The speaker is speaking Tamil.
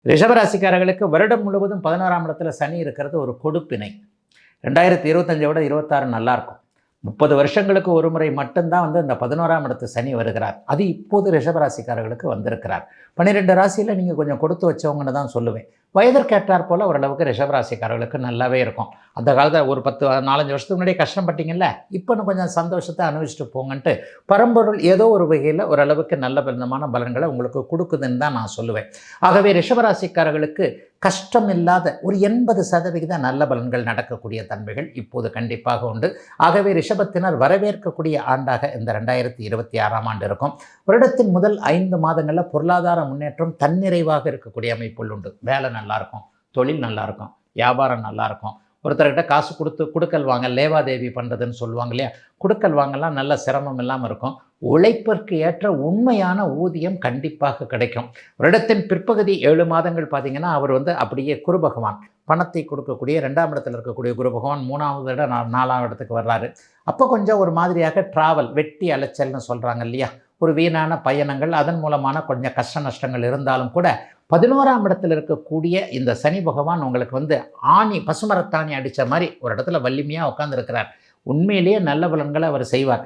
ரிஷபராசிக்காரர்களுக்கு வருடம் முழுவதும் 11ஆம் இடத்துல சனி இருக்கிறது ஒரு கொடுப்பினை. 2025 விட 26 நல்லாயிருக்கும். 30 வருஷங்களுக்கு ஒரு முறை மட்டும்தான் இந்த 11ஆம் இடத்து சனி வருகிறார். அது இப்போது ரிஷபராசிக்காரர்களுக்கு வந்திருக்கிறார். 12 ராசியில் நீங்கள் கொஞ்சம் கொடுத்து வச்சவங்கன்னு தான் சொல்லுவேன். வயதிற்கேற்றார் போல் ஓரளவுக்கு ரிஷபராசிக்காரர்களுக்கு நல்லாவே இருக்கும். அந்த காலத்தில் ஒரு 4-5 வருஷத்துக்கு முன்னாடியே கஷ்டப்பட்டீங்கல்ல, இப்போ கொஞ்சம் சந்தோஷத்தை அனுபவிச்சுட்டு போங்கன்ட்டு பரம்பொருள் ஏதோ ஒரு வகையில் ஓரளவுக்கு நல்ல விதமான பலன்களை உங்களுக்கு கொடுக்குதுன்னு தான் நான் சொல்லுவேன். ஆகவே ரிஷபராசிக்காரர்களுக்கு கஷ்டம் இல்லாத ஒரு 80% நல்ல பலன்கள் நடக்கக்கூடிய தன்மைகள் இப்போது கண்டிப்பாக உண்டு. ஆகவே ரிஷபத்தினர் வரவேற்கக்கூடிய ஆண்டாக இந்த 2026ஆம் ஆண்டு இருக்கும். வருடத்தின் முதல் 5 மாதங்களில் பொருளாதார முன்னேற்றம் தன்னிறைவாக இருக்கக்கூடிய அமைப்புகள் உண்டு. வேலை நல்லாயிருக்கும், தொழில் நல்லாயிருக்கும், வியாபாரம் நல்லாயிருக்கும். ஒருத்தர்கிட்ட காசு கொடுக்கல் வாங்க லேவாதேவி பண்ணுறதுன்னு சொல்லுவாங்க இல்லையா, கொடுக்கல் வாங்கலாம் நல்ல சிரமம் இல்லாமல் இருக்கும். உழைப்பிற்கு ஏற்ற உண்மையான ஊதியம் கண்டிப்பாக கிடைக்கும். வருடத்தின் பிற்பகுதி 7 மாதங்கள் பார்த்தீங்கன்னா அவர் அப்படியே குரு பகவான் பணத்தை கொடுக்கக்கூடிய 2ஆம் இடத்தில் இருக்கக்கூடிய குரு பகவான் 3வது இடம் 4ஆம் இடத்துக்கு வர்றாரு. அப்போ கொஞ்சம் ஒரு மாதிரியாக ட்ராவல் வெட்டி அலைச்சல்னு சொல்கிறாங்க இல்லையா, ஒரு வீணான பயணங்கள், அதன் மூலமான கொஞ்சம் கஷ்ட நஷ்டங்கள் இருந்தாலும் கூட 11ஆம் இடத்தில் இருக்கக்கூடிய இந்த சனி பகவான் உங்களுக்கு ஆணி பசுமரத்தாணி அடித்த மாதிரி ஒரு இடத்துல வலிமையாக உட்காந்துருக்கிறார். உண்மையிலேயே நல்ல பலன்களை அவர் செய்வார்.